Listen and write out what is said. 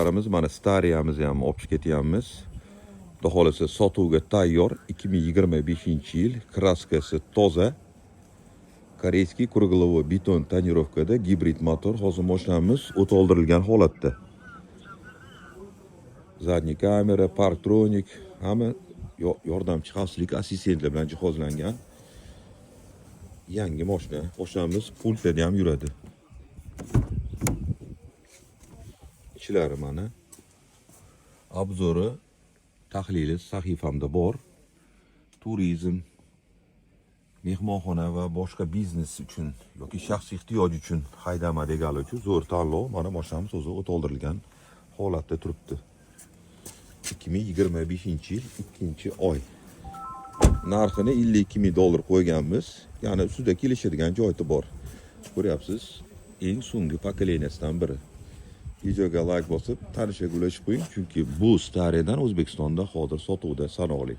ishchilarimiz mana stariyamizni ham olib ketyapmiz. Xudo xolasa sotuvga tayyor. 2025-yil, kraskasi toza. Koreyskiy кругловой beton tonirovkada gibrid motor. Hozir mashinamiz o't oldirilgan holatda. Zadniy kamera, parktronik, hamma yordamchi xavfsizlik assistentlar bilan jihozlangan. Yangi mashina. Mashinamiz pultda ham yuradi. Ichlari mana. Obzori, tahlili sahifamda bor. Turizm, mehmonxona va boshqa biznes uchun yoki shaxsiy ehtiyoj uchun haydama degan uchun zo'r tanlov. Mana mashinamiz o'zi o't oldirilgan holatda turibdi. 2025-yil 2-oy. Narxini $52,000 qo'yganmiz. Ya'ni ustida kelishadigan joyi bor. Ko'ryapsiz, eng so'nggi pokoleniyasidan biri. Videoga like bosib, tanishaga ulashib qo'ying, chunki bu stariyadan O'zbekistonda hozir sotuvda sanoqli.